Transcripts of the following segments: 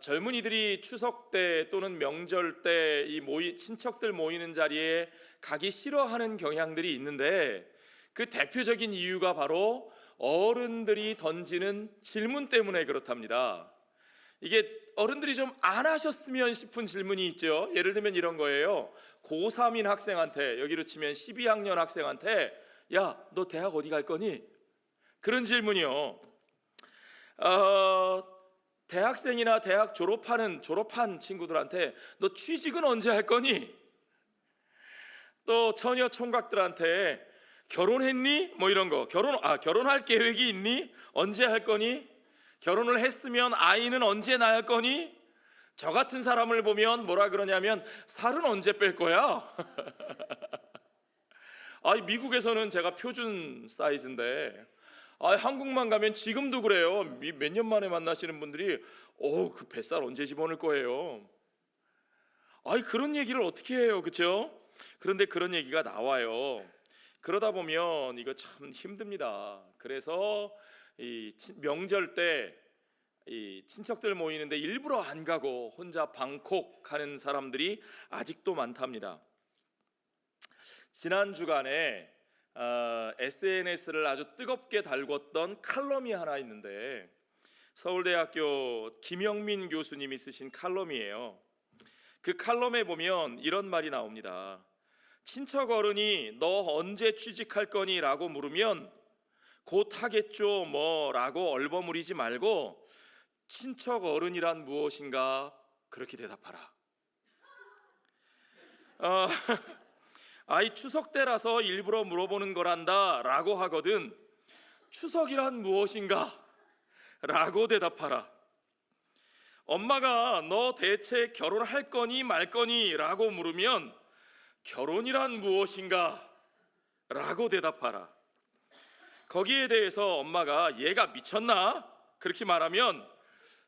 젊은이들이 추석 때 또는 명절 때 친척들 모이는 자리에 가기 싫어하는 경향들이 있는데, 그 대표적인 이유가 바로 어른들이 던지는 질문 때문에 그렇답니다. 이게 어른들이 좀 안 하셨으면 싶은 질문이 있죠. 예를 들면 이런 거예요. 고3인 학생한테, 여기로 치면 12학년 학생한테, 야, 너 대학 어디 갈 거니? 그런 질문이요. 대학생이나 대학 졸업한 친구들한테 너 취직은 언제 할 거니? 또 처녀 총각들한테 결혼했니? 뭐 이런 거. 결혼할 계획이 있니? 언제 할 거니? 결혼을 했으면 아이는 언제 낳을 거니? 저 같은 사람을 보면 뭐라 그러냐면, 살은 언제 뺄 거야? 미국에서는 제가 표준 사이즈인데, 한국만 가면 지금도 그래요. 몇 년 만에 만나시는 분들이 그 뱃살 언제 집어넣을 거예요? 그런 얘기를 어떻게 해요, 그렇죠? 그런데 그런 얘기가 나와요. 그러다 보면 이거 참 힘듭니다. 그래서 이 명절 때 이 친척들 모이는데 일부러 안 가고 혼자 방콕하는 사람들이 아직도 많답니다. 지난 주간에 SNS를 아주 뜨겁게 달궜던 칼럼이 하나 있는데, 서울대학교 김영민 교수님이 쓰신 칼럼이에요. 그 칼럼에 보면 이런 말이 나옵니다. 친척 어른이 너 언제 취직할 거니? 라고 물으면 곧 하겠죠 뭐 라고 얼버무리지 말고, 친척 어른이란 무엇인가? 그렇게 대답하라. 추석 때라서 일부러 물어보는 거란다 라고 하거든, 추석이란 무엇인가? 라고 대답하라. 엄마가 너 대체 결혼할 거니 말 거니? 라고 물으면 결혼이란 무엇인가? 라고 대답하라. 거기에 대해서 엄마가 얘가 미쳤나? 그렇게 말하면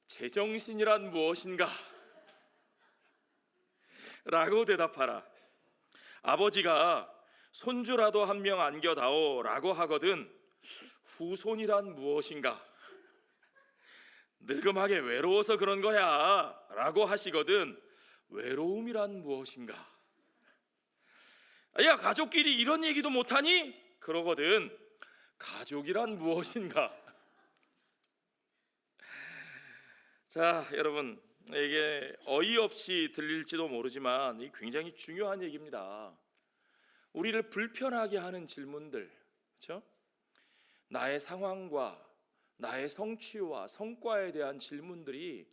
제정신이란 무엇인가? 라고 대답하라. 아버지가 손주라도 한 명 안겨다오 라고 하거든 후손이란 무엇인가? 늙음하게 외로워서 그런 거야 라고 하시거든 외로움이란 무엇인가? 야, 가족끼리 이런 얘기도 못하니? 그러거든 가족이란 무엇인가? 자, 여러분, 이게 어이없이 들릴지도 모르지만 이 굉장히 중요한 얘기입니다. 우리를 불편하게 하는 질문들, 그렇죠? 나의 상황과 나의 성취와 성과에 대한 질문들이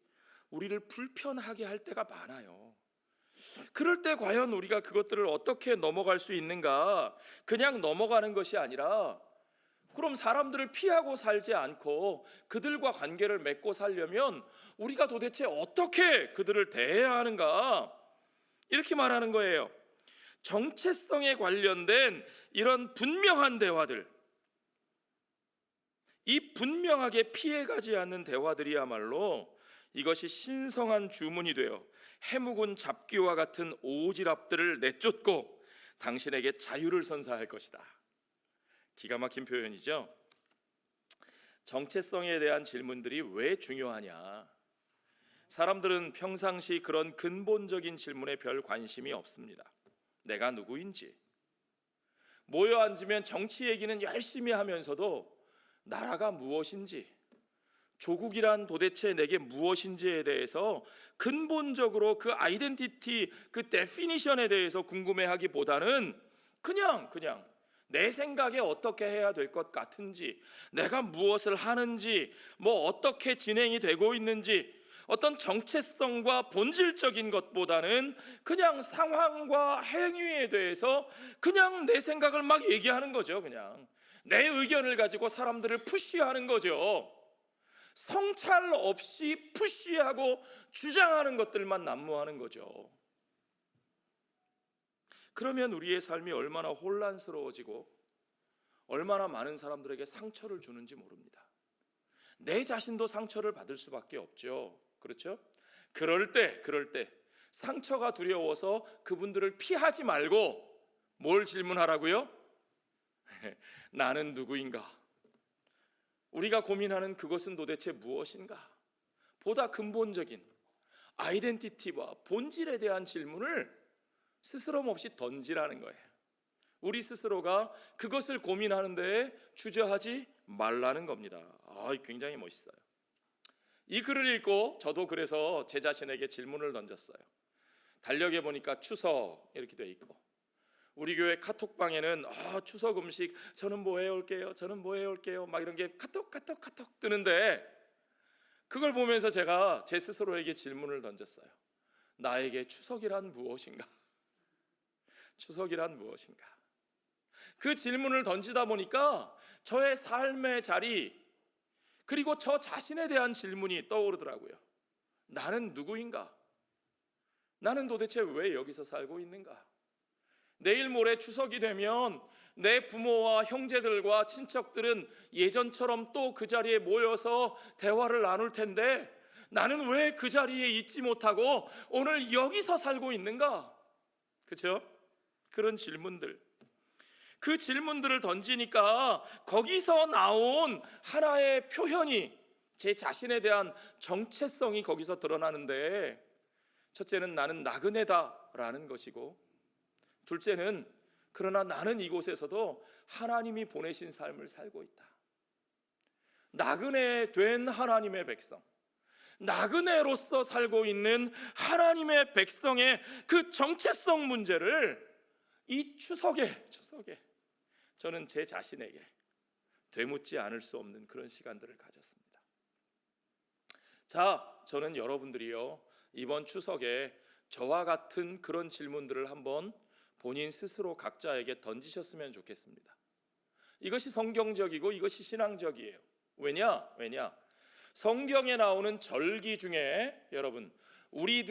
우리를 불편하게 할 때가 많아요. 그럴 때 과연 우리가 그것들을 어떻게 넘어갈 수 있는가? 그냥 넘어가는 것이 아니라, 그럼 사람들을 피하고 살지 않고 그들과 관계를 맺고 살려면 우리가 도대체 어떻게 그들을 대해야 하는가? 이렇게 말하는 거예요. 정체성에 관련된 이런 분명한 대화들, 이 분명하게 피해가지 않는 대화들이야말로 이것이 신성한 주문이 되어 해묵은 잡귀와 같은 오지랖들을 내쫓고 당신에게 자유를 선사할 것이다. 기가 막힌 표현이죠. 정체성에 대한 질문들이 왜 중요하냐? 사람들은 평상시 그런 근본적인 질문에 별 관심이 없습니다. 내가 누구인지, 모여 앉으면 정치 얘기는 열심히 하면서도 나라가 무엇인지, 조국이란 도대체 내게 무엇인지에 대해서 근본적으로 그 아이덴티티, 그 데피니션에 대해서 궁금해하기보다는 그냥 내 생각에 어떻게 해야 될 것 같은지, 내가 무엇을 하는지, 뭐 어떻게 진행이 되고 있는지, 어떤 정체성과 본질적인 것보다는 그냥 상황과 행위에 대해서 그냥 내 생각을 막 얘기하는 거죠. 그냥 내 의견을 가지고 사람들을 푸시하는 거죠. 성찰 없이 푸시하고 주장하는 것들만 난무하는 거죠. 그러면 우리의 삶이 얼마나 혼란스러워지고 얼마나 많은 사람들에게 상처를 주는지 모릅니다. 내 자신도 상처를 받을 수밖에 없죠. 그렇죠? 그럴 때 상처가 두려워서 그분들을 피하지 말고 뭘 질문하라고요? 나는 누구인가? 우리가 고민하는 그것은 도대체 무엇인가? 보다 근본적인, 아이덴티티와 본질에 대한 질문을 스스럼 없이 던지라는 거예요. 우리 스스로가 그것을 고민하는 데에 주저하지 말라는 겁니다. 굉장히 멋있어요. 이 글을 읽고 저도 그래서 제 자신에게 질문을 던졌어요. 달력에 보니까 추석 이렇게 돼 있고, 우리 교회 카톡방에는 추석 음식 저는 뭐 해올게요, 저는 뭐 해올게요, 막 이런 게 카톡 뜨는데, 그걸 보면서 제가 제 스스로에게 질문을 던졌어요. 나에게 추석이란 무엇인가? 추석이란 무엇인가? 그 질문을 던지다 보니까 저의 삶의 자리, 그리고 저 자신에 대한 질문이 떠오르더라고요. 나는 누구인가? 나는 도대체 왜 여기서 살고 있는가? 내일 모레 추석이 되면 내 부모와 형제들과 친척들은 예전처럼 또 그 자리에 모여서 대화를 나눌 텐데, 나는 왜 그 자리에 있지 못하고 오늘 여기서 살고 있는가? 그렇죠? 그런 질문들, 그 질문들을 던지니까 거기서 나온 하나의 표현이, 제 자신에 대한 정체성이 거기서 드러나는데, 첫째는 나는 나그네다라는 것이고, 둘째는 그러나 나는 이곳에서도 하나님이 보내신 삶을 살고 있다. 나그네 된 하나님의 백성, 나그네로서 살고 있는 하나님의 백성의 그 정체성 문제를 이 추석에 저는 제 자신에게 되묻지 않을 수 없는 그런 시간들을 가졌습니다. 자, 저는 여러분들이요, 이번 추석에 저와 같은 그런 질문들을 한번 본인 스스로 각자에게 던지셨으면 좋겠습니다. 이것이 성경적이고 이것이 신앙적이에요. 왜냐? 성경에 나오는 절기 중에 여러분, 우리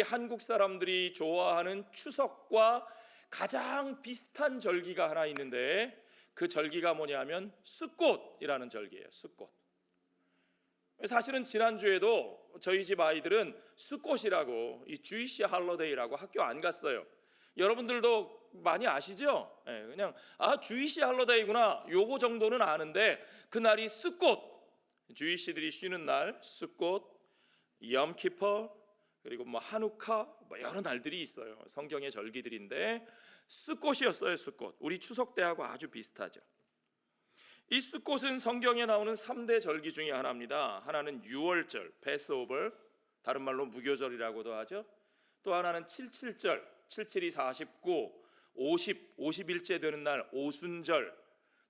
한국 사람들이 좋아하는 추석과 가장 비슷한 절기가 하나 있는데, 그 절기가 뭐냐면 수꽃이라는 절기예요. 수꽃. 사실은 지난주에도 저희 집 아이들은 수꽃이라고, 이 주이시 할러데이라고 학교 안 갔어요. 여러분들도 많이 아시죠? 그냥 주이시 할러데이구나, 요거 정도는 아는데, 그날이 수꽃, 주이시들이 쉬는 날 수꽃, 염키퍼, 그리고 하누카, 여러 날들이 있어요. 성경의 절기들인데 수꽃이었어요. 수꽃. 우리 추석 때하고 아주 비슷하죠. 이 수꽃은 성경에 나오는 3대 절기 중에 하나입니다. 하나는 유월절, 패스오버, 다른 말로 무교절이라고도 하죠. 또 하나는 77절, 77이 49, 50일째 되는 날 오순절,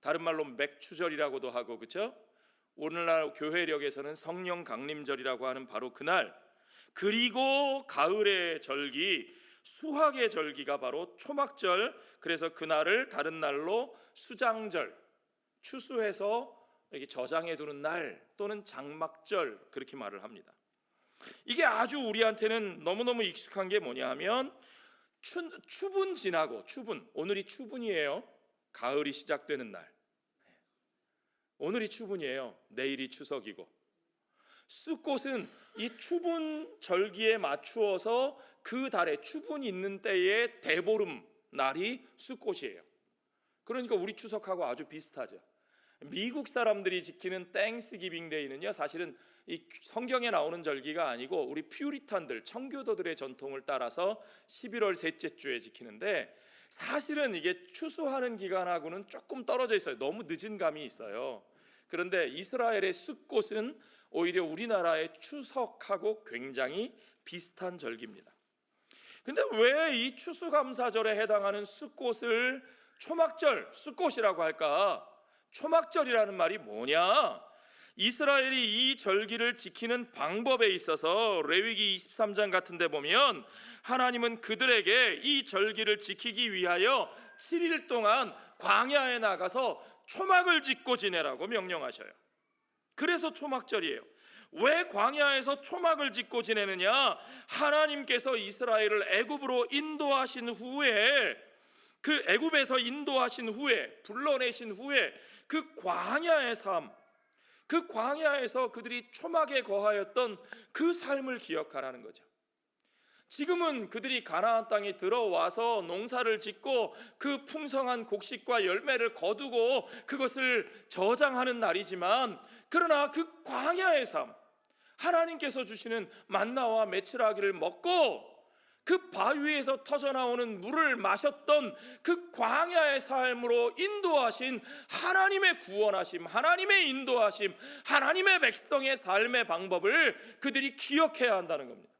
다른 말로 맥추절이라고도 하고, 그렇죠? 오늘날 교회력에서는 성령 강림절이라고 하는 바로 그날, 그리고 가을의 절기, 수학의 절기가 바로 초막절, 그래서 그날을 다른 날로 수장절, 추수해서 이렇게 저장해 두는 날, 또는 장막절, 그렇게 말을 합니다. 이게 아주 우리한테는 너무너무 익숙한 게 뭐냐 하면, 추분 지나고, 오늘이 추분이에요. 가을이 시작되는 날, 오늘이 추분이에요. 내일이 추석이고, 수꽃은 이 추분 절기에 맞추어서 그 달에 추분이 있는 때의 대보름 날이 수꽃이에요. 그러니까 우리 추석하고 아주 비슷하죠. 미국 사람들이 지키는 땡스기빙 데이는요, 사실은 이 성경에 나오는 절기가 아니고 우리 퓨리탄들, 청교도들의 전통을 따라서 11월 셋째 주에 지키는데, 사실은 이게 추수하는 기간하고는 조금 떨어져 있어요. 너무 늦은 감이 있어요. 그런데 이스라엘의 수꽃은 오히려 우리나라의 추석하고 굉장히 비슷한 절기입니다. 근데 왜 이 추수감사절에 해당하는 수꽃을 초막절, 수꽃이라고 할까? 초막절이라는 말이 뭐냐? 이스라엘이 이 절기를 지키는 방법에 있어서 레위기 23장 같은 데 보면, 하나님은 그들에게 이 절기를 지키기 위하여 7일 동안 광야에 나가서 초막을 짓고 지내라고 명령하셔요. 그래서 초막절이에요. 왜 광야에서 초막을 짓고 지내느냐? 하나님께서 이스라엘을 애굽으로 인도하신 후에, 그 애굽에서 인도하신 후에, 불러내신 후에 그 광야의 삶, 그 광야에서 그들이 초막에 거하였던 그 삶을 기억하라는 거죠. 지금은 그들이 가나안 땅에 들어와서 농사를 짓고 그 풍성한 곡식과 열매를 거두고 그것을 저장하는 날이지만, 그러나 그 광야의 삶, 하나님께서 주시는 만나와 메추라기를 먹고 그 바위에서 터져나오는 물을 마셨던 그 광야의 삶으로 인도하신 하나님의 구원하심, 하나님의 인도하심, 하나님의 백성의 삶의 방법을 그들이 기억해야 한다는 겁니다.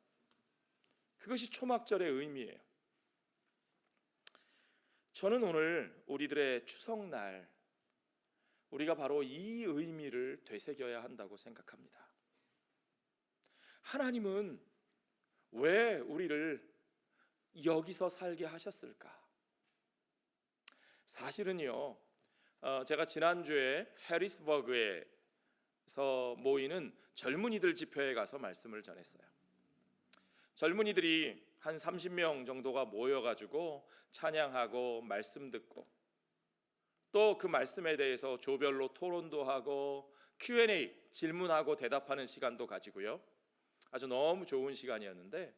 그것이 초막절의 의미예요. 저는 오늘 우리들의 추석날 우리가 바로 이 의미를 되새겨야 한다고 생각합니다. 하나님은 왜 우리를 여기서 살게 하셨을까? 사실은요, 제가 지난주에 해리스버그에서 모이는 젊은이들 집회에 가서 말씀을 전했어요. 젊은이들이 한 30명 정도가 모여가지고 찬양하고 말씀 듣고 또 그 말씀에 대해서 조별로 토론도 하고 Q&A, 질문하고 대답하는 시간도 가지고요. 아주 너무 좋은 시간이었는데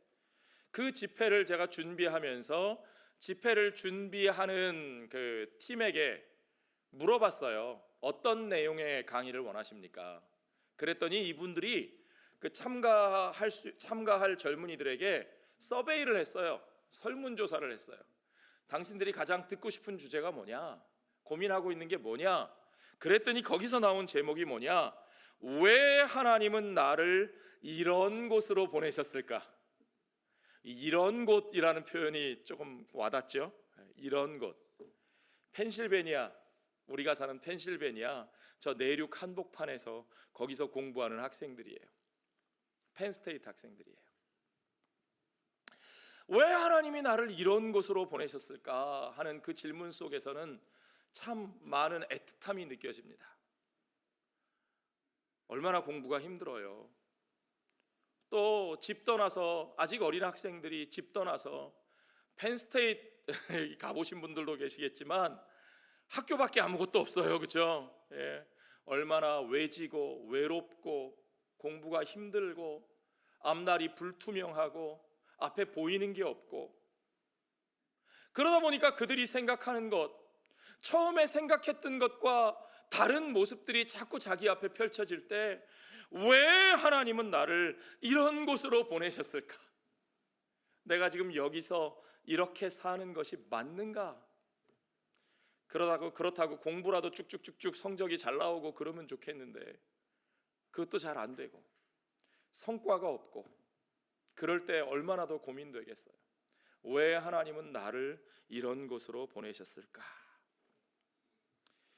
그 집회를 제가 준비하면서 집회를 준비하는 그 팀에게 물어봤어요. 어떤 내용의 강의를 원하십니까? 그랬더니 이분들이 그 참가할 젊은이들에게 서베이를 했어요. 설문조사를 했어요. 당신들이 가장 듣고 싶은 주제가 뭐냐? 고민하고 있는 게 뭐냐? 그랬더니 거기서 나온 제목이 뭐냐? 왜 하나님은 나를 이런 곳으로 보내셨을까? 이런 곳이라는 표현이 조금 와닿죠? 이런 곳. 펜실베니아, 우리가 사는 펜실베니아 저 내륙 한복판에서 거기서 공부하는 학생들이에요. 펜스테이트 학생들이에요. 왜 하나님이 나를 이런 곳으로 보내셨을까 하는 그 질문 속에서는 참 많은 애틋함이 느껴집니다. 얼마나 공부가 힘들어요. 또 집 떠나서, 아직 어린 학생들이 집 떠나서 펜스테이트 가보신 분들도 계시겠지만 학교밖에 아무것도 없어요. 그렇죠? 예. 얼마나 외지고 외롭고 공부가 힘들고 앞날이 불투명하고 앞에 보이는 게 없고, 그러다 보니까 그들이 생각하는 것, 처음에 생각했던 것과 다른 모습들이 자꾸 자기 앞에 펼쳐질 때 왜 하나님은 나를 이런 곳으로 보내셨을까? 내가 지금 여기서 이렇게 사는 것이 맞는가? 그렇다고 공부라도 쭉쭉쭉쭉 성적이 잘 나오고 그러면 좋겠는데 그것도 잘 안 되고 성과가 없고 그럴 때 얼마나 더 고민되겠어요. 왜 하나님은 나를 이런 곳으로 보내셨을까?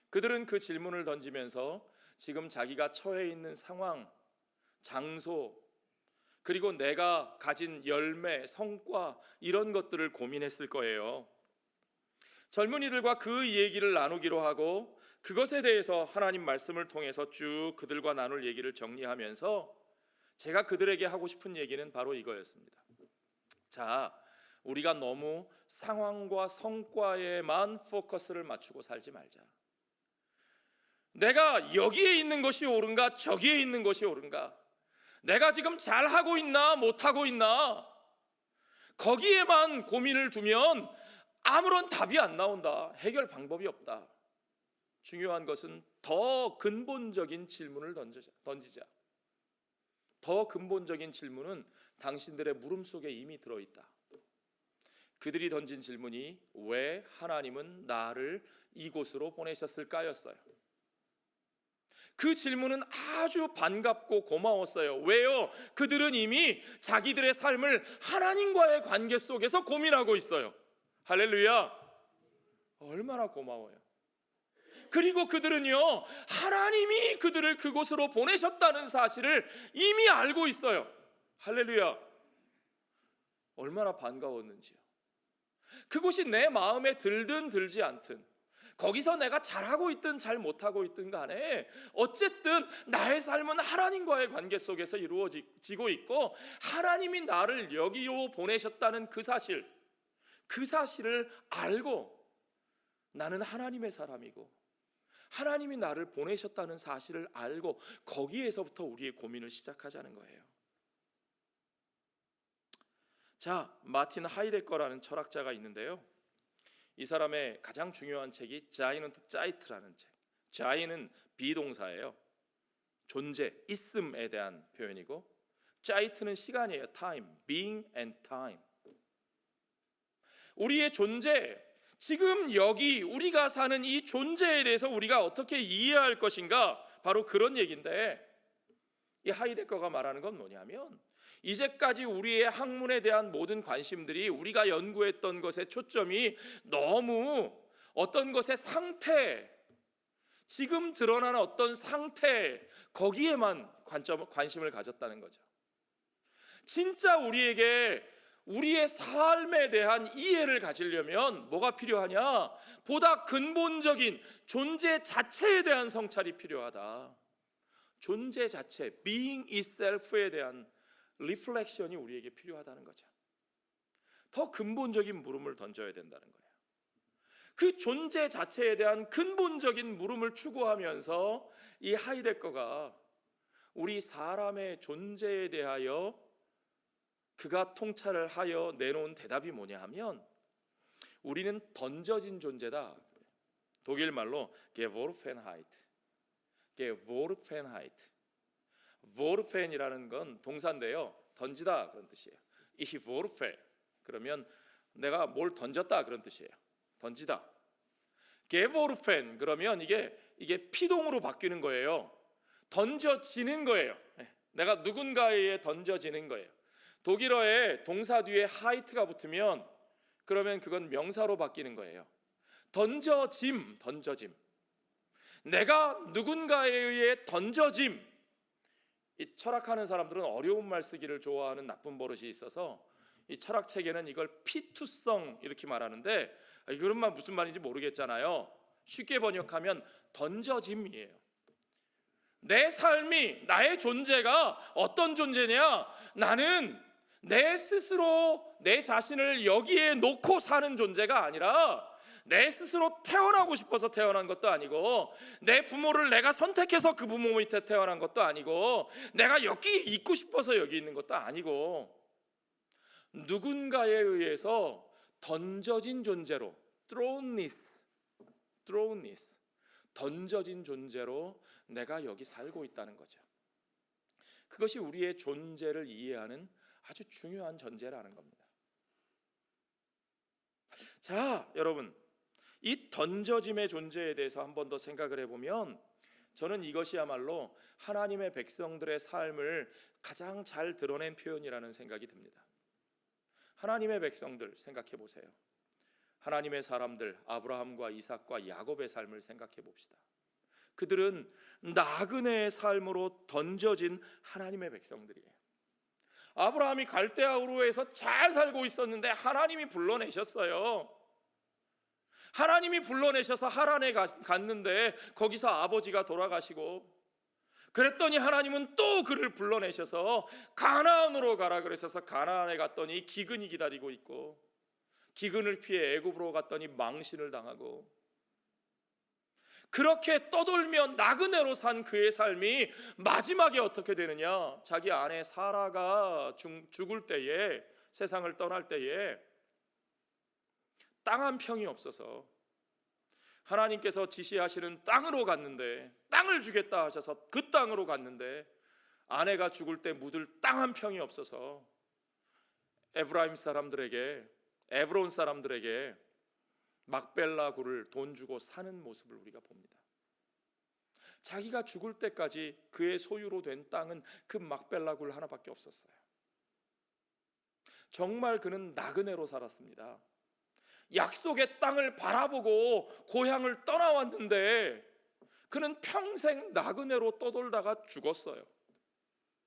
그들은 그 질문을 던지면서 지금 자기가 처해 있는 상황, 장소, 그리고 내가 가진 열매, 성과 이런 것들을 고민했을 거예요. 젊은이들과 그 얘기를 나누기로 하고 그것에 대해서 하나님 말씀을 통해서 쭉 그들과 나눌 얘기를 정리하면서 제가 그들에게 하고 싶은 얘기는 바로 이거였습니다. 자, 우리가 너무 상황과 성과에만 포커스를 맞추고 살지 말자. 내가 여기에 있는 것이 옳은가 저기에 있는 것이 옳은가, 내가 지금 잘하고 있나 못하고 있나, 거기에만 고민을 두면 아무런 답이 안 나온다. 해결 방법이 없다. 중요한 것은 더 근본적인 질문을 던지자. 더 근본적인 질문은 당신들의 물음 속에 이미 들어있다. 그들이 던진 질문이 왜 하나님은 나를 이곳으로 보내셨을까였어요. 그 질문은 아주 반갑고 고마웠어요. 왜요? 그들은 이미 자기들의 삶을 하나님과의 관계 속에서 고민하고 있어요. 할렐루야. 얼마나 고마워요. 그리고 그들은요, 하나님이 그들을 그곳으로 보내셨다는 사실을 이미 알고 있어요. 할렐루야. 얼마나 반가웠는지요. 그곳이 내 마음에 들든 들지 않든, 거기서 내가 잘하고 있든 잘 못하고 있든 간에 어쨌든 나의 삶은 하나님과의 관계 속에서 이루어지고 있고, 하나님이 나를 여기로 보내셨다는 그 사실을 알고 나는 하나님의 사람이고 하나님이 나를 보내셨다는 사실을 알고 거기에서부터 우리의 고민을 시작하자는 거예요. 자, 마틴 하이데거라는 철학자가 있는데요, 이 사람의 가장 중요한 책이 자이넌트 짜이트라는 책. 자이는 비동사예요. 존재, 있음에 대한 표현이고, 자이트는 시간이에요. time, being and time. 우리의 존재, 지금 여기 우리가 사는 이 존재에 대해서 우리가 어떻게 이해할 것인가, 바로 그런 얘기인데, 이 하이데거가 말하는 건 뭐냐면, 이제까지 우리의 학문에 대한 모든 관심들이 우리가 연구했던 것의 초점이 너무 어떤 것의 상태, 지금 드러나는 어떤 상태, 거기에만 관심을 가졌다는 거죠. 진짜 우리에게 우리의 삶에 대한 이해를 가지려면 뭐가 필요하냐? 보다 근본적인 존재 자체에 대한 성찰이 필요하다. 존재 자체, being itself에 대한 리플렉션이 우리에게 필요하다는 거죠. 더 근본적인 물음을 던져야 된다는 거예요. 그 존재 자체에 대한 근본적인 물음을 추구하면서 이 하이데거가 우리 사람의 존재에 대하여 그가 통찰을 하여 내놓은 대답이 뭐냐 하면, 우리는 던져진 존재다. 독일 말로 geworfenheit. worfen이라는 건 동사인데요, 던지다 그런 뜻이에요. Ich worfe 그러면 내가 뭘 던졌다 그런 뜻이에요. 던지다. geworfen 그러면 이게 피동으로 바뀌는 거예요. 던져지는 거예요. 내가 누군가에 던져지는 거예요. 독일어에 동사 뒤에 하이트가 붙으면 그러면 그건 명사로 바뀌는 거예요. 던져짐. 내가 누군가에 의해 던져짐. 이 철학하는 사람들은 어려운 말 쓰기를 좋아하는 나쁜 버릇이 있어서 이 철학책에는 이걸 피투성 이렇게 말하는데, 그런 말 무슨 말인지 모르겠잖아요. 쉽게 번역하면 던져짐이에요. 내 삶이, 나의 존재가 어떤 존재냐? 나는 내 스스로 내 자신을 여기에 놓고 사는 존재가 아니라, 내 스스로 태어나고 싶어서 태어난 것도 아니고, 내 부모를 내가 선택해서 그 부모 밑에 태어난 것도 아니고, 내가 여기 있고 싶어서 여기 있는 것도 아니고, 누군가에 의해서 던져진 존재로, thrownness, 던져진 존재로 내가 여기 살고 있다는 거죠. 그것이 우리의 존재를 이해하는 아주 중요한 전제라는 겁니다. 자, 여러분, 이 던져짐의 존재에 대해서 한 번 더 생각을 해보면, 저는 이것이야말로 하나님의 백성들의 삶을 가장 잘 드러낸 표현이라는 생각이 듭니다. 하나님의 백성들 생각해 보세요. 하나님의 사람들, 아브라함과 이삭과 야곱의 삶을 생각해 봅시다. 그들은 나그네의 삶으로 던져진 하나님의 백성들이에요. 아브라함이 갈대아 우르에서 잘 살고 있었는데 하나님이 불러내셨어요. 하나님이 불러내셔서 하란에 갔는데 거기서 아버지가 돌아가시고, 그랬더니 하나님은 또 그를 불러내셔서 가나안으로 가라 그러셔서 가나안에 갔더니 기근이 기다리고 있고, 기근을 피해 애굽으로 갔더니 망신을 당하고, 그렇게 떠돌며 나그네로 산 그의 삶이 마지막에 어떻게 되느냐? 자기 아내 사라가 죽을 때에, 세상을 떠날 때에 땅 한 평이 없어서 하나님께서 지시하시는 땅으로 갔는데, 땅을 주겠다 하셔서 그 땅으로 갔는데 아내가 죽을 때 묻을 땅 한 평이 없어서 에브라임 사람들에게, 에브론 사람들에게 막벨라 굴을 돈 주고 사는 모습을 우리가 봅니다. 자기가 죽을 때까지 그의 소유로 된 땅은 그 막벨라 굴 하나밖에 없었어요. 정말 그는 나그네로 살았습니다. 약속의 땅을 바라보고 고향을 떠나왔는데 그는 평생 나그네로 떠돌다가 죽었어요.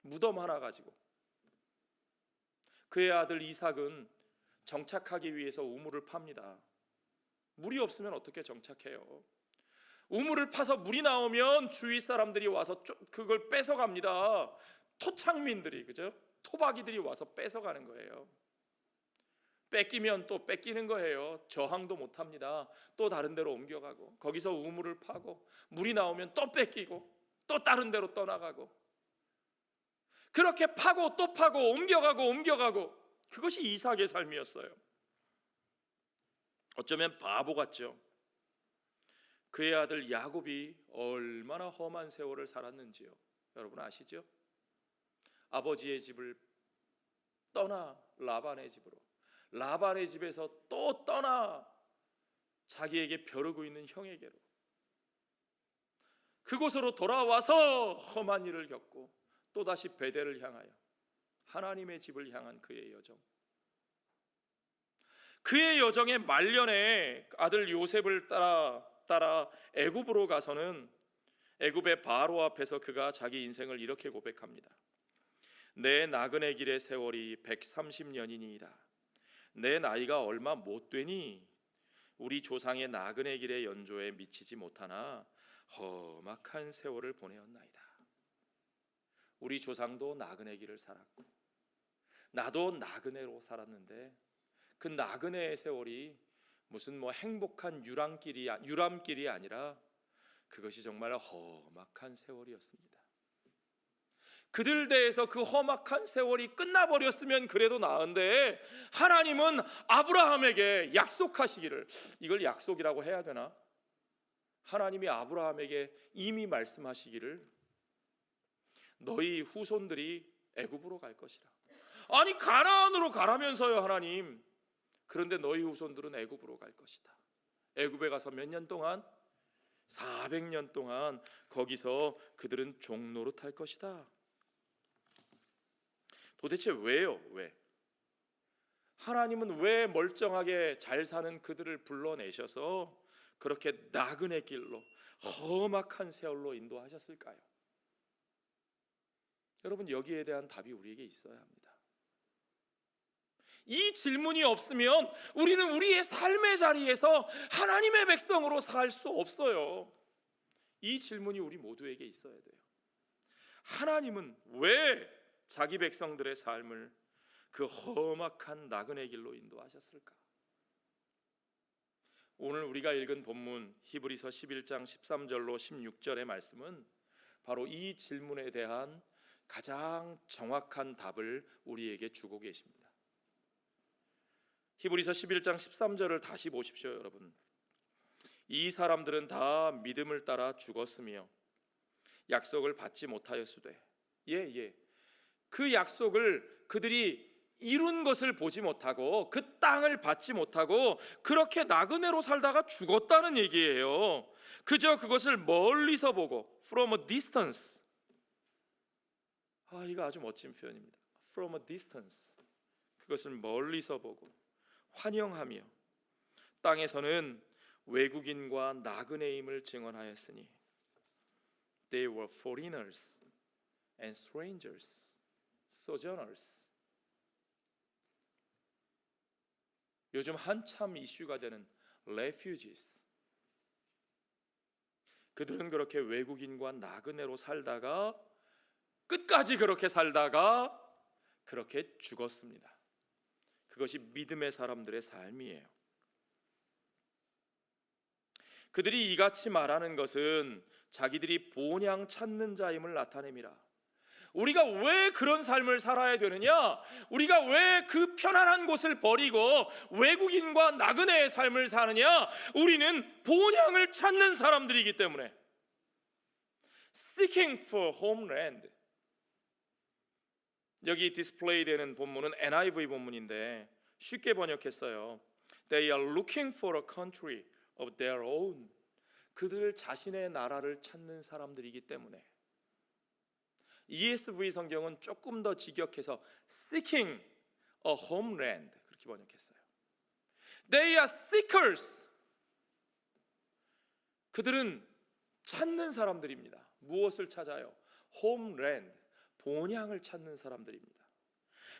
무덤 하나 가지고. 그의 아들 이삭은 정착하기 위해서 우물을 팝니다. 물이 없으면 어떻게 정착해요? 우물을 파서 물이 나오면 주위 사람들이 와서 그걸 뺏어갑니다. 토착민들이, 그죠? 토박이들이 와서 뺏어가는 거예요. 뺏기면 또 뺏기는 거예요. 저항도 못합니다. 또 다른 데로 옮겨가고, 거기서 우물을 파고 물이 나오면 또 뺏기고 또 다른 데로 떠나가고, 그렇게 파고 또 파고 옮겨가고, 그것이 이삭의 삶이었어요. 어쩌면 바보 같죠. 그의 아들 야곱이 얼마나 험한 세월을 살았는지요. 여러분 아시죠? 아버지의 집을 떠나 라반의 집으로, 라반의 집에서 또 떠나 자기에게 벼르고 있는 형에게로, 그곳으로 돌아와서 험한 일을 겪고 또다시 베델을 향하여 하나님의 집을 향한 그의 여정, 그의 여정의 말년에 아들 요셉을 따라 애굽으로 가서는 애굽의 바로 앞에서 그가 자기 인생을 이렇게 고백합니다. 내 나그네 길의 세월이 130년이니이다. 내 나이가 얼마 못 되니 우리 조상의 나그네 길의 연조에 미치지 못하나 험악한 세월을 보내었나이다. 우리 조상도 나그네 길을 살았고 나도 나그네로 살았는데 그 나그네의 세월이 무슨 행복한 유람길이 아니라 그것이 정말 험악한 세월이었습니다. 그들 대해서 그 험악한 세월이 끝나버렸으면 그래도 나은데 하나님은 아브라함에게 약속하시기를, 이걸 약속이라고 해야 되나? 하나님이 아브라함에게 이미 말씀하시기를 너희 후손들이 애굽으로 갈 것이라. 아니 가나안으로 가라면서요 하나님. 그런데 너희 후손들은 애굽으로 갈 것이다. 애굽에 가서 몇 년 동안? 400년 동안 거기서 그들은 종노릇할 것이다. 도대체 왜요? 왜? 하나님은 왜 멀쩡하게 잘 사는 그들을 불러내셔서 그렇게 나그네 길로 험악한 세월로 인도하셨을까요? 여러분 여기에 대한 답이 우리에게 있어야 합니다. 이 질문이 없으면 우리는 우리의 삶의 자리에서 하나님의 백성으로 살 수 없어요. 이 질문이 우리 모두에게 있어야 돼요. 하나님은 왜 자기 백성들의 삶을 그 험악한 나그네 길로 인도하셨을까? 오늘 우리가 읽은 본문 히브리서 11장 13절로 16절의 말씀은 바로 이 질문에 대한 가장 정확한 답을 우리에게 주고 계십니다. 히브리서 11장 13절을 다시 보십시오, 여러분. 이 사람들은 다 믿음을 따라 죽었으며 약속을 받지 못하였으되, 그 약속을 그들이 이룬 것을 보지 못하고 그 땅을 받지 못하고 그렇게 나그네로 살다가 죽었다는 얘기예요. 그저 그것을 멀리서 보고, from a distance. 이거 아주 멋진 표현입니다. From a distance. 그것을 멀리서 보고 환영하며 땅에서는 외국인과 나그네임을 증언하였으니 They were foreigners and strangers, sojourners. 요즘 한참 이슈가 되는 refugees. 그들은 그렇게 외국인과 나그네로 살다가 끝까지 그렇게 살다가 그렇게 죽었습니다. 그것이 믿음의 사람들의 삶이에요. 그들이 이같이 말하는 것은 자기들이 본향 찾는 자임을 나타냅니다. 우리가 왜 그런 삶을 살아야 되느냐? 우리가 왜 그 편안한 곳을 버리고 외국인과 나그네의 삶을 사느냐? 우리는 본향을 찾는 사람들이기 때문에. Seeking for homeland. 여기 디스플레이 되는 본문은 NIV 본문인데 쉽게 번역했어요. They are looking for a country of their own. 그들 자신의 나라를 찾는 사람들이기 때문에. ESV 성경은 조금 더 직역해서 seeking a homeland 그렇게 번역했어요. They are seekers. 그들은 찾는 사람들입니다. 무엇을 찾아요? homeland. 본향을 찾는 사람들입니다.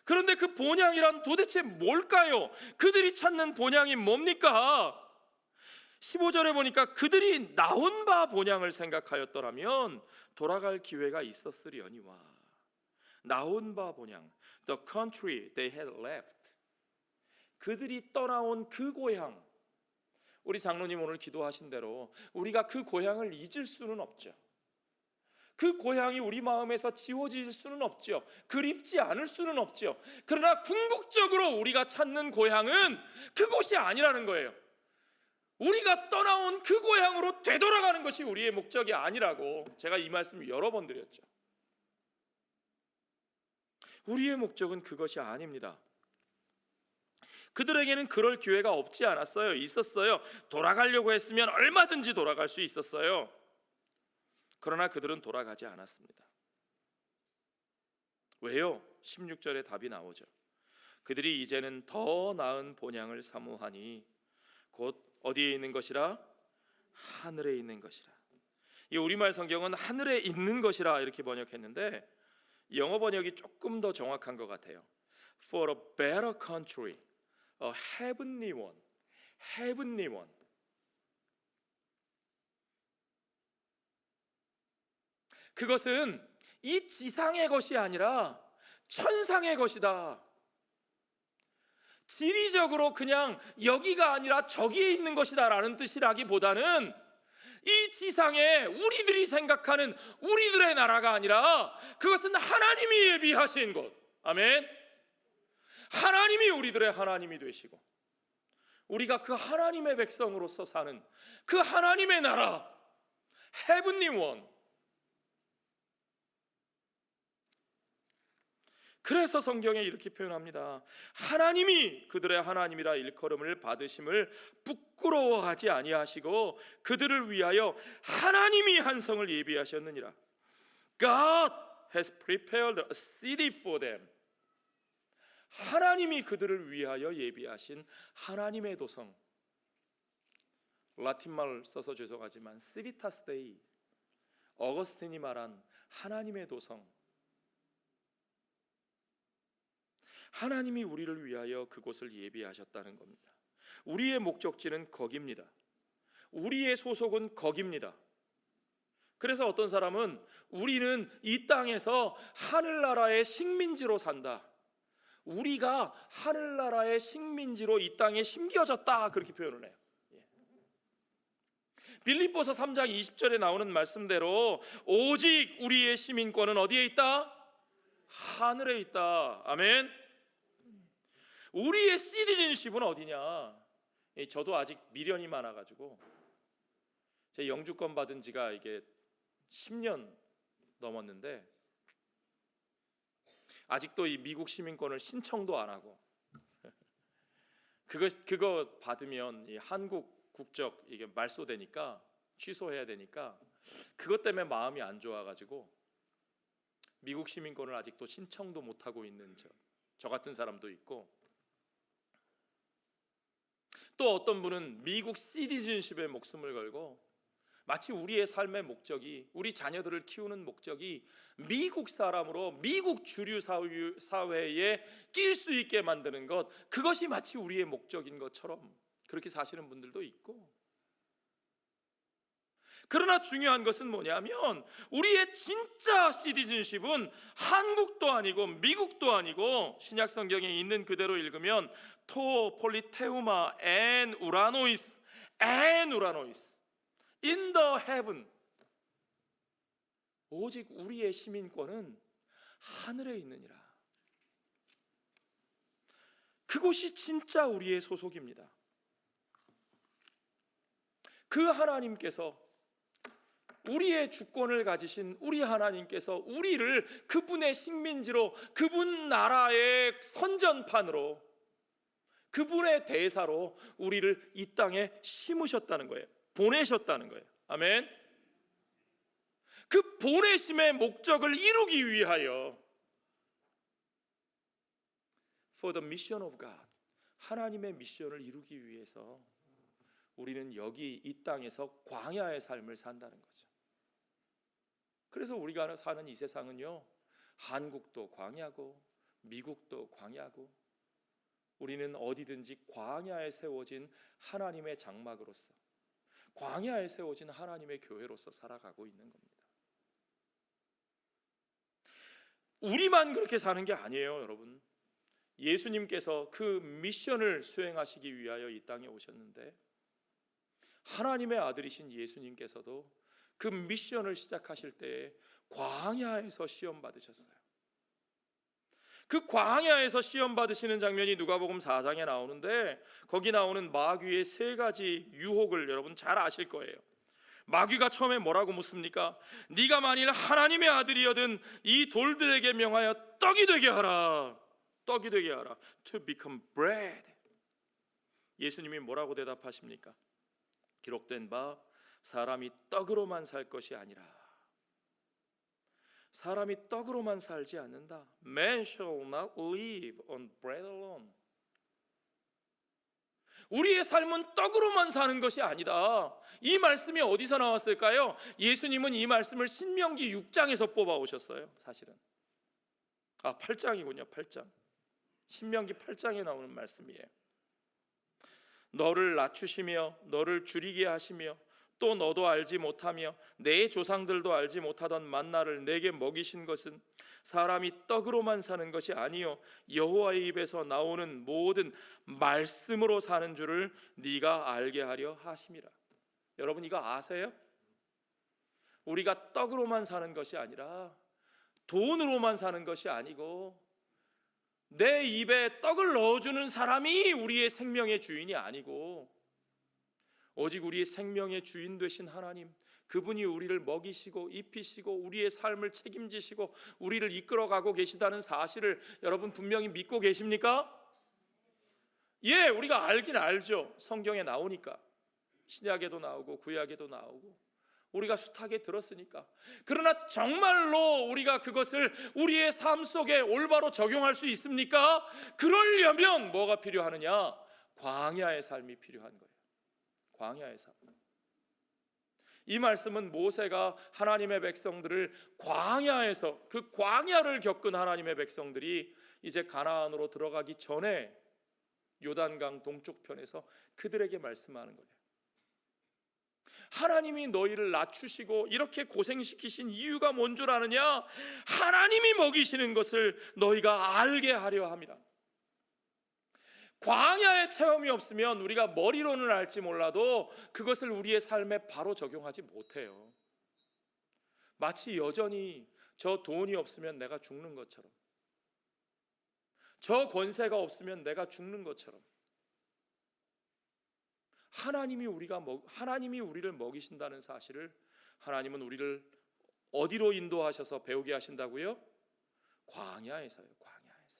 그런데 그 본향이란 도대체 뭘까요? 그들이 찾는 본향이 뭡니까? 15절에 보니까 그들이 나온 바 본향을 생각하였더라면 돌아갈 기회가 있었으려니와. 나온 바 본향, the country they had left. 그들이 떠나온 그 고향. 우리 장로님 오늘 기도하신 대로 우리가 그 고향을 잊을 수는 없죠. 그 고향이 우리 마음에서 지워질 수는 없죠. 그립지 않을 수는 없죠. 그러나 궁극적으로 우리가 찾는 고향은 그곳이 아니라는 거예요. 우리가 떠나온 그 고향으로 되돌아가는 것이 우리의 목적이 아니라고 제가 이 말씀을 여러 번 드렸죠. 우리의 목적은 그것이 아닙니다. 그들에게는 그럴 기회가 없지 않았어요. 있었어요. 돌아가려고 했으면 얼마든지 돌아갈 수 있었어요. 그러나 그들은 돌아가지 않았습니다. 왜요? 16절에 답이 나오죠. 그들이 이제는 더 나은 본향을 사모하니 곧 어디에 있는 것이라? 하늘에 있는 것이라. 이 우리말 성경은 하늘에 있는 것이라 이렇게 번역했는데 영어 번역이 조금 더 정확한 것 같아요. For a better country, a heavenly one. heavenly one. 그것은 이 지상의 것이 아니라 천상의 것이다. 지리적으로 그냥 여기가 아니라 저기에 있는 것이다 라는 뜻이라기보다는 이 지상에 우리들이 생각하는 우리들의 나라가 아니라 그것은 하나님이 예비하신 곳. 아멘. 하나님이 우리들의 하나님이 되시고 우리가 그 하나님의 백성으로서 사는 그 하나님의 나라, Heavenly One. 그래서 성경에 이렇게 표현합니다. 하나님이 그들의 하나님이라 일컬음을 받으심을 부끄러워하지 아니하시고 그들을 위하여 하나님이 한 성을 예비하셨느니라. God has prepared a city for them. 하나님이 그들을 위하여 예비하신 하나님의 도성. 라틴말 써서 죄송하지만 시비타스 데이, 어거스틴이 말한 하나님의 도성. 하나님이 우리를 위하여 그곳을 예비하셨다는 겁니다. 우리의 목적지는 거기입니다. 우리의 소속은 거기입니다. 그래서 어떤 사람은 우리는 이 땅에서 하늘나라의 식민지로 산다. 우리가 하늘나라의 식민지로 이 땅에 심겨졌다 그렇게 표현을 해요. 빌립보서 3장 20절에 나오는 말씀대로 오직 우리의 시민권은 어디에 있다? 하늘에 있다. 아멘. 우리의 시티즌십은 어디냐? 저도 아직 미련이 많아가지고 제 영주권 받은 지가 이게 10년 넘었는데 아직도 이 미국 시민권을 신청도 안 하고 그거 받으면 이 한국 국적 이게 말소되니까 취소해야 되니까 그것 때문에 마음이 안 좋아가지고 미국 시민권을 아직도 신청도 못 하고 있는 저 같은 사람도 있고 또 어떤 분은 미국 시티즌십에 목숨을 걸고 마치 우리의 삶의 목적이 우리 자녀들을 키우는 목적이 미국 사람으로 미국 주류 사회에 낄 수 있게 만드는 것 그것이 마치 우리의 목적인 것처럼 그렇게 사시는 분들도 있고 그러나 중요한 것은 뭐냐면 우리의 진짜 시티즌십은 한국도 아니고 미국도 아니고 신약 성경에 있는 그대로 읽으면 토 폴리테우마 엔 우라노이스 in the heaven. 오직 우리의 시민권은 하늘에 있느니라. 그곳이 진짜 우리의 소속입니다. 그 하나님께서 우리의 주권을 가지신 우리 하나님께서 우리를 그분의 식민지로 그분 나라의 선전판으로 그분의 대사로 우리를 이 땅에 심으셨다는 거예요. 보내셨다는 거예요. 아멘. 그 보내심의 목적을 이루기 위하여 For the mission of God, 하나님의 미션을 이루기 위해서 우리는 여기 이 땅에서 광야의 삶을 산다는 거죠. 그래서 우리가 사는 이 세상은요 한국도 광야고 미국도 광야고 우리는 어디든지 광야에 세워진 하나님의 장막으로서 광야에 세워진 하나님의 교회로서 살아가고 있는 겁니다. 우리만 그렇게 사는 게 아니에요, 여러분. 예수님께서 그 미션을 수행하시기 위하여 이 땅에 오셨는데 하나님의 아들이신 예수님께서도 그 미션을 시작하실 때에 광야에서 시험 받으셨어요. 그 광야에서 시험 받으시는 장면이 누가복음 4장에 나오는데 거기 나오는 마귀의 세 가지 유혹을 여러분 잘 아실 거예요. 마귀가 처음에 뭐라고 묻습니까? 네가 만일 하나님의 아들이여든 이 돌들에게 명하여 떡이 되게 하라. 떡이 되게 하라. To become bread. 예수님이 뭐라고 대답하십니까? 기록된 바 사람이 떡으로만 살 것이 아니라 사람이 떡으로만 살지 않는다. Man shall not live on bread alone. 우리의 삶은 떡으로만 사는 것이 아니다. 이 말씀이 어디서 나왔을까요? 예수님은 이 말씀을 신명기 6장에서 뽑아 오셨어요. 사실은 8장이군요. 8장. 신명기 8장에 나오는 말씀이에요. 너를 낮추시며 너를 줄이게 하시며 또 너도 알지 못하며 내 조상들도 알지 못하던 만나를 내게 먹이신 것은 사람이 떡으로만 사는 것이 아니요 여호와의 입에서 나오는 모든 말씀으로 사는 줄을 네가 알게 하려 하심이라. 여러분 이거 아세요? 우리가 떡으로만 사는 것이 아니라 돈으로만 사는 것이 아니고 내 입에 떡을 넣어주는 사람이 우리의 생명의 주인이 아니고 오직 우리의 생명의 주인 되신 하나님, 그분이 우리를 먹이시고 입히시고 우리의 삶을 책임지시고 우리를 이끌어가고 계시다는 사실을 여러분 분명히 믿고 계십니까? 예, 우리가 알긴 알죠. 성경에 나오니까. 신약에도 나오고 구약에도 나오고 우리가 숱하게 들었으니까. 그러나 정말로 우리가 그것을 우리의 삶 속에 올바로 적용할 수 있습니까? 그러려면 뭐가 필요하느냐? 광야의 삶이 필요한 거예요. 광야의 삶. 이 말씀은 모세가 하나님의 백성들을 광야에서 그 광야를 겪은 하나님의 백성들이 이제 가나안으로 들어가기 전에 요단강 동쪽 편에서 그들에게 말씀하는 거예요. 하나님이 너희를 낮추시고 이렇게 고생시키신 이유가 뭔 줄 아느냐? 하나님이 먹이시는 것을 너희가 알게 하려 함이라. 광야의 체험이 없으면 우리가 머리로는 알지 몰라도 그것을 우리의 삶에 바로 적용하지 못해요. 마치 여전히 저 돈이 없으면 내가 죽는 것처럼, 저 권세가 없으면 내가 죽는 것처럼, 하나님이 우리를 먹이신다는 사실을 하나님은 우리를 어디로 인도하셔서 배우게 하신다고요? 광야에서요. 광야에서.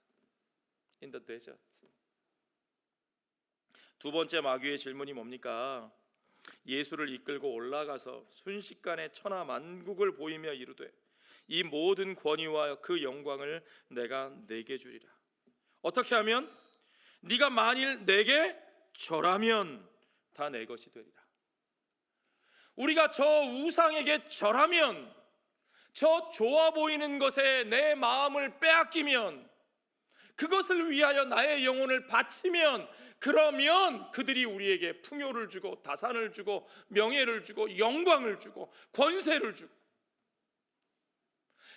In the desert. 두 번째 마귀의 질문이 뭡니까? 예수를 이끌고 올라가서 순식간에 천하 만국을 보이며 이르되 이 모든 권위와 그 영광을 내가 네게 주리라. 어떻게 하면? 네가 만일 내게 절하면 다 내 것이 되리라. 우리가 저 우상에게 절하면, 저 좋아 보이는 것에 내 마음을 빼앗기면, 그것을 위하여 나의 영혼을 바치면, 그러면 그들이 우리에게 풍요를 주고 다산을 주고 명예를 주고 영광을 주고 권세를 주고,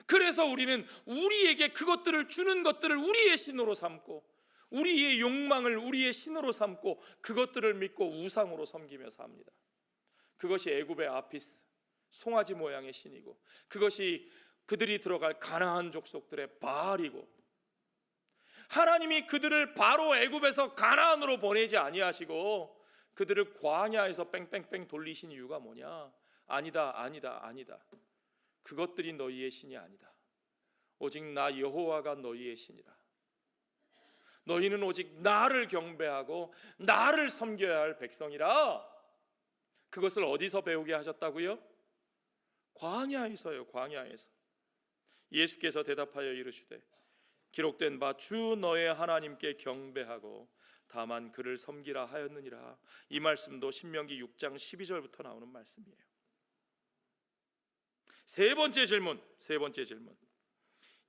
그래서 우리는 우리에게 그것들을 주는 것들을 우리의 신으로 삼고 우리의 욕망을 우리의 신으로 삼고 그것들을 믿고 우상으로 섬기며 삽니다. 그것이 애굽의 아피스, 송아지 모양의 신이고, 그것이 그들이 들어갈 가나안 족속들의 바알이고, 하나님이 그들을 바로 애굽에서 가나안으로 보내지 아니하시고 그들을 광야에서 뺑뺑뺑 돌리신 이유가 뭐냐? 아니다, 아니다, 아니다. 그것들이 너희의 신이 아니다. 오직 나 여호와가 너희의 신이다. 너희는 오직 나를 경배하고 나를 섬겨야 할 백성이라. 그것을 어디서 배우게 하셨다고요? 광야에서요. 광야에서. 예수께서 대답하여 이르시되 기록된 바 주 너의 하나님께 경배하고 다만 그를 섬기라 하였느니라. 이 말씀도 신명기 6장 12절부터 나오는 말씀이에요. 세 번째 질문.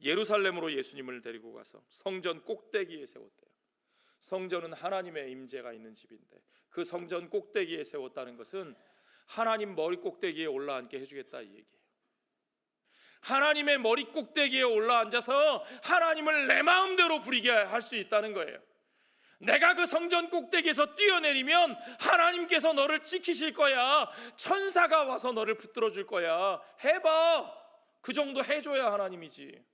예루살렘으로 예수님을 데리고 가서 성전 꼭대기에 세웠대요. 성전은 하나님의 임재가 있는 집인데 그 성전 꼭대기에 세웠다는 것은 하나님 머리 꼭대기에 올라앉게 해주겠다 이 얘기예요. 하나님의 머리 꼭대기에 올라앉아서 하나님을 내 마음대로 부리게 할 수 있다는 거예요. 내가 그 성전 꼭대기에서 뛰어내리면 하나님께서 너를 지키실 거야. 천사가 와서 너를 붙들어 줄 거야. 해봐. 그 정도 해줘야 하나님이지.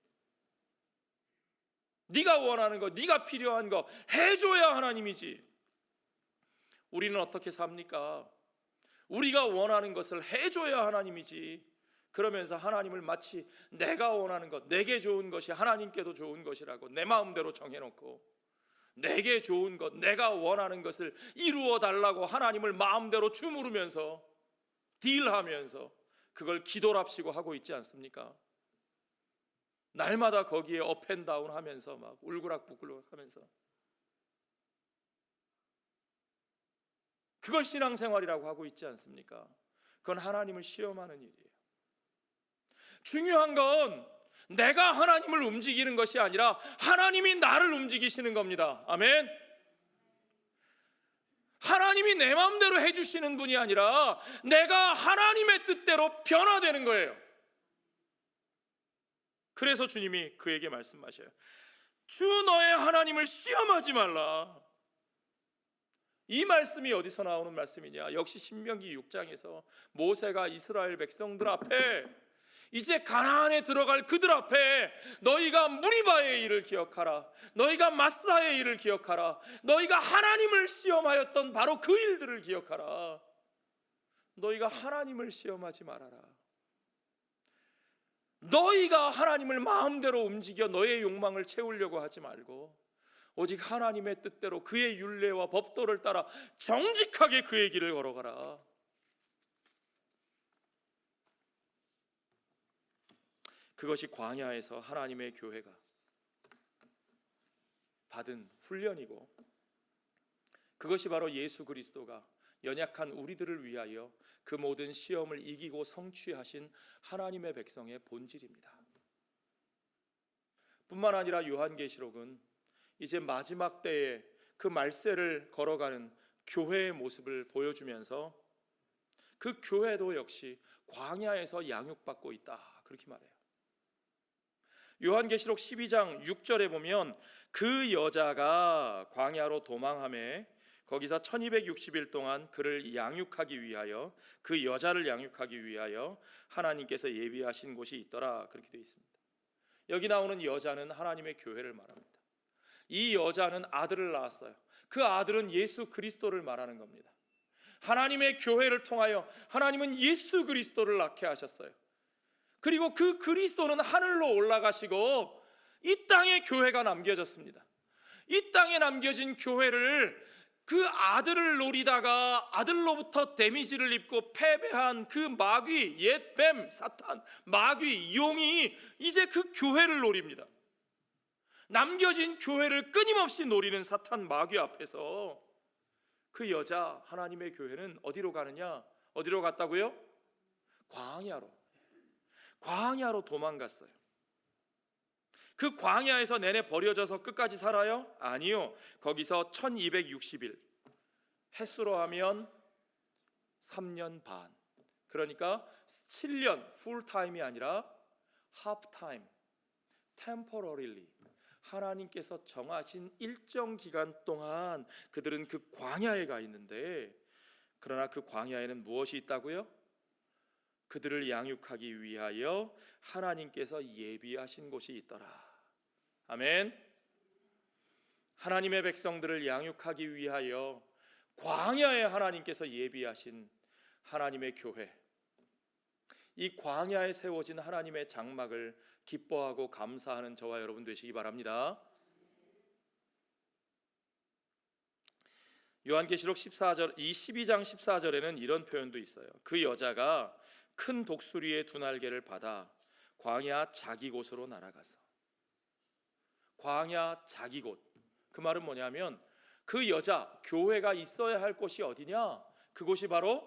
네가 원하는 거, 네가 필요한 거 해줘야 하나님이지. 우리는 어떻게 삽니까? 우리가 원하는 것을 해줘야 하나님이지, 그러면서 하나님을 마치 내가 원하는 것, 내게 좋은 것이 하나님께도 좋은 것이라고 내 마음대로 정해놓고, 내게 좋은 것, 내가 원하는 것을 이루어 달라고 하나님을 마음대로 주무르면서 딜하면서 그걸 기도랍시고 하고 있지 않습니까? 날마다 거기에 업앤다운 하면서 막 울그락부글락 하면서, 그걸 신앙생활이라고 하고 있지 않습니까? 그건 하나님을 시험하는 일이에요. 중요한 건 내가 하나님을 움직이는 것이 아니라 하나님이 나를 움직이시는 겁니다. 아멘. 하나님이 내 마음대로 해주시는 분이 아니라 내가 하나님의 뜻대로 변화되는 거예요. 그래서 주님이 그에게 말씀하셔요. 주 너의 하나님을 시험하지 말라. 이 말씀이 어디서 나오는 말씀이냐? 역시 신명기 6장에서 모세가 이스라엘 백성들 앞에, 이제 가나안에 들어갈 그들 앞에 너희가 무리바의 일을 기억하라, 너희가 마사의 일을 기억하라, 너희가 하나님을 시험하였던 바로 그 일들을 기억하라. 너희가 하나님을 시험하지 말아라. 너희가 하나님을 마음대로 움직여 너의 욕망을 채우려고 하지 말고 오직 하나님의 뜻대로 그의 율례와 법도를 따라 정직하게 그의 길을 걸어가라. 그것이 광야에서 하나님의 교회가 받은 훈련이고, 그것이 바로 예수 그리스도가 연약한 우리들을 위하여 그 모든 시험을 이기고 성취하신 하나님의 백성의 본질입니다. 뿐만 아니라 요한계시록은 이제 마지막 때에 그 말세를 걸어가는 교회의 모습을 보여주면서 그 교회도 역시 광야에서 양육받고 있다, 그렇게 말해요. 요한계시록 12장 6절에 보면 그 여자가 광야로 도망하매 거기서 1260일 동안 그를 양육하기 위하여, 그 여자를 양육하기 위하여 하나님께서 예비하신 곳이 있더라, 그렇게 되어 있습니다. 여기 나오는 여자는 하나님의 교회를 말합니다. 이 여자는 아들을 낳았어요. 그 아들은 예수 그리스도를 말하는 겁니다. 하나님의 교회를 통하여 하나님은 예수 그리스도를 낳게 하셨어요. 그리고 그 그리스도는 하늘로 올라가시고 이 땅에 교회가 남겨졌습니다. 이 땅에 남겨진 교회를 그 아들을 노리다가 아들로부터 데미지를 입고 패배한 그 마귀, 옛 뱀, 사탄, 마귀, 용이 이제 그 교회를 노립니다. 남겨진 교회를 끊임없이 노리는 사탄, 마귀 앞에서 그 여자, 하나님의 교회는 어디로 가느냐? 어디로 갔다고요? 광야로 도망갔어요. 그 광야에서 내내 버려져서 끝까지 살아요? 아니요. 거기서 1260일, 햇수로 하면 3년 반, 그러니까 7년 풀타임이 아니라 하프타임, temporarily, 하나님께서 정하신 일정 기간 동안 그들은 그 광야에 가 있는데, 그러나 그 광야에는 무엇이 있다고요? 그들을 양육하기 위하여 하나님께서 예비하신 곳이 있더라. 아멘. 하나님의 백성들을 양육하기 위하여 광야에 하나님께서 예비하신 하나님의 교회, 이 광야에 세워진 하나님의 장막을 기뻐하고 감사하는 저와 여러분 되시기 바랍니다. 요한계시록 14절, 이 12장 14절에는 이런 표현도 있어요. 그 여자가 큰 독수리의 두 날개를 받아 광야 자기 곳으로 날아가서. 광야 자기 곳, 그 말은 뭐냐면 그 여자, 교회가 있어야 할 곳이 어디냐? 그곳이 바로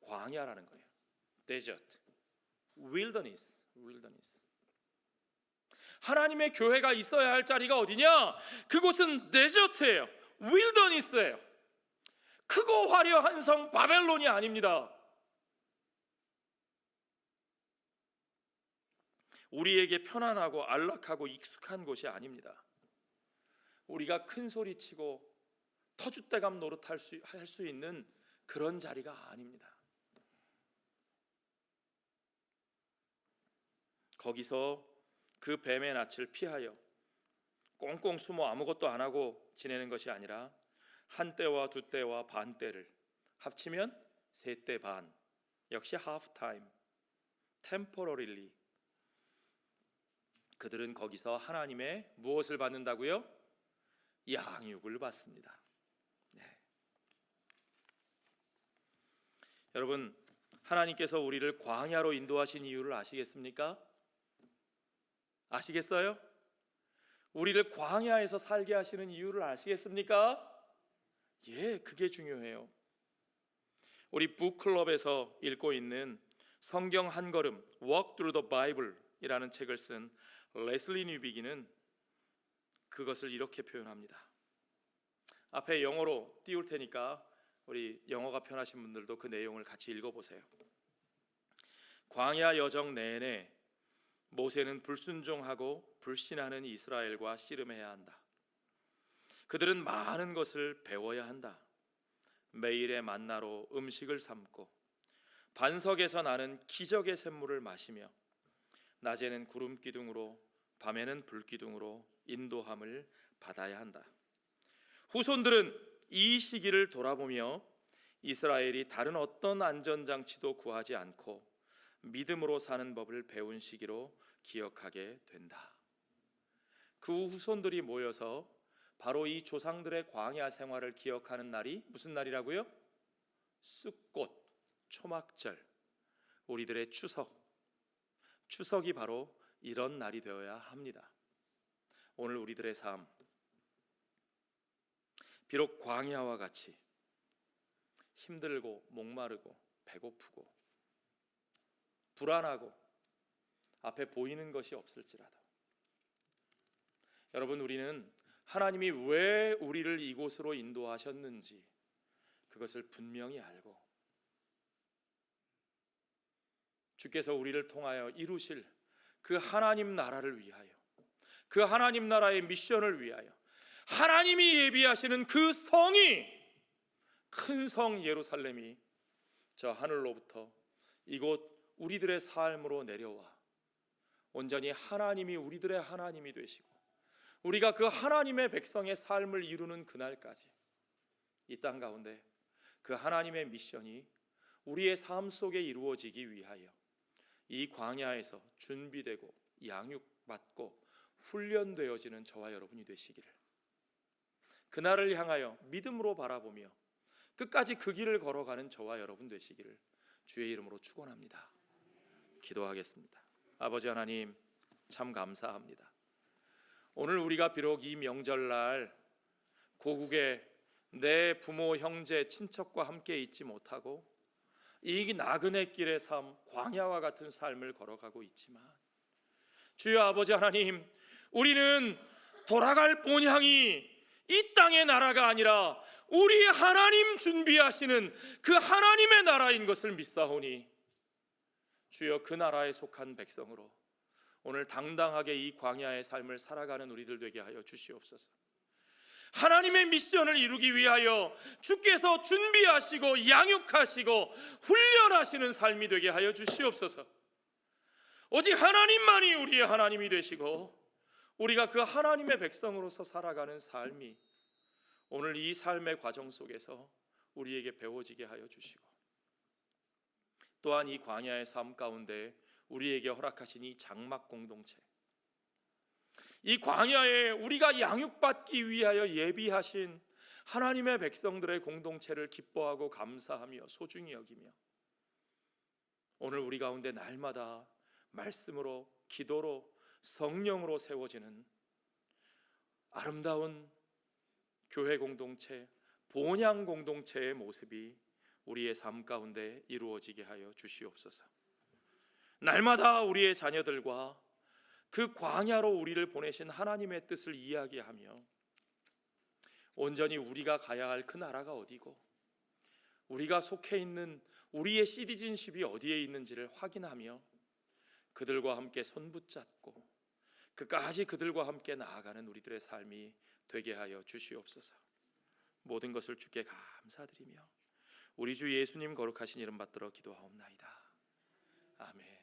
광야라는 거예요. Desert, wilderness. 하나님의 교회가 있어야 할 자리가 어디냐? 그곳은 데저트예요. 윌더니스예요. 크고 화려한 성 바벨론이 아닙니다. 우리에게 편안하고 안락하고 익숙한 곳이 아닙니다. 우리가 큰 소리치고 터줏대감 노릇할 수 있는 그런 자리가 아닙니다. 거기서 그 뱀의 낯을 피하여 꽁꽁 숨어 아무것도 안 하고 지내는 것이 아니라 한 때와 두 때와 반 때를 합치면 세 때 반, 역시 하프 타임, temporarily. 그들은 거기서 하나님의 무엇을 받는다고요? 양육을 받습니다. 네. 여러분, 하나님께서 우리를 광야로 인도하신 이유를 아시겠습니까? 아시겠어요? 우리를 광야에서 살게 하시는 이유를 아시겠습니까? 예, 그게 중요해요. 우리 북클럽에서 읽고 있는 성경 한 걸음 Walk Through the Bible 이라는 책을 쓴 레슬리 뉴비기는 그것을 이렇게 표현합니다. 앞에 영어로 띄울 테니까 우리 영어가 편하신 분들도 그 내용을 같이 읽어보세요. 광야 여정 내내 모세는 불순종하고 불신하는 이스라엘과 씨름해야 한다. 그들은 많은 것을 배워야 한다. 매일의 만나로 음식을 삼고 반석에서 나는 기적의 샘물을 마시며 낮에는 구름 기둥으로 밤에는 불 기둥으로 인도함을 받아야 한다. 후손들은 이 시기를 돌아보며 이스라엘이 다른 어떤 안전장치도 구하지 않고 믿음으로 사는 법을 배운 시기로 기억하게 된다. 그 후손들이 모여서 바로 이 조상들의 광야 생활을 기억하는 날이 무슨 날이라고요? 숫꽃, 초막절, 우리들의 추석이 바로 이런 날이 되어야 합니다. 오늘 우리들의 삶, 비록 광야와 같이 힘들고 목마르고 배고프고 불안하고 앞에 보이는 것이 없을지라도, 여러분, 우리는 하나님이 왜 우리를 이곳으로 인도하셨는지 그것을 분명히 알고 주께서 우리를 통하여 이루실 그 하나님 나라를 위하여, 그 하나님 나라의 미션을 위하여 하나님이 예비하시는 그 성이, 큰 성 예루살렘이 저 하늘로부터 이곳 우리들의 삶으로 내려와 온전히 하나님이 우리들의 하나님이 되시고 우리가 그 하나님의 백성의 삶을 이루는 그날까지 이 땅 가운데 그 하나님의 미션이 우리의 삶 속에 이루어지기 위하여 이 광야에서 준비되고 양육받고 훈련되어지는 저와 여러분이 되시기를, 그날을 향하여 믿음으로 바라보며 끝까지 그 길을 걸어가는 저와 여러분 되시기를 주의 이름으로 축원합니다. 기도하겠습니다. 아버지 하나님, 참 감사합니다. 오늘 우리가 비록 이 명절날 고국에 내 부모, 형제, 친척과 함께 있지 못하고 이 나그네 길의 삶, 광야와 같은 삶을 걸어가고 있지만 주여 아버지 하나님, 우리는 돌아갈 본향이 이 땅의 나라가 아니라 우리 하나님 준비하시는 그 하나님의 나라인 것을 믿사오니 주여 그 나라에 속한 백성으로 오늘 당당하게 이 광야의 삶을 살아가는 우리들 되게 하여 주시옵소서. 하나님의 미션을 이루기 위하여 주께서 준비하시고 양육하시고 훈련하시는 삶이 되게 하여 주시옵소서. 오직 하나님만이 우리의 하나님이 되시고 우리가 그 하나님의 백성으로서 살아가는 삶이 오늘 이 삶의 과정 속에서 우리에게 배워지게 하여 주시고, 또한 이 광야의 삶 가운데 우리에게 허락하신 이 장막 공동체, 이 광야에 우리가 양육받기 위하여 예비하신 하나님의 백성들의 공동체를 기뻐하고 감사하며 소중히 여기며 오늘 우리 가운데 날마다 말씀으로, 기도로, 성령으로 세워지는 아름다운 교회 공동체, 본향 공동체의 모습이 우리의 삶 가운데 이루어지게 하여 주시옵소서. 날마다 우리의 자녀들과 그 광야로 우리를 보내신 하나님의 뜻을 이야기하며 온전히 우리가 가야 할 그 나라가 어디고 우리가 속해 있는 우리의 시티즌십이 어디에 있는지를 확인하며 그들과 함께 손붙잡고 끝까지 그들과 함께 나아가는 우리들의 삶이 되게 하여 주시옵소서. 모든 것을 주께 감사드리며 우리 주 예수님 거룩하신 이름 받들어 기도하옵나이다. 아멘.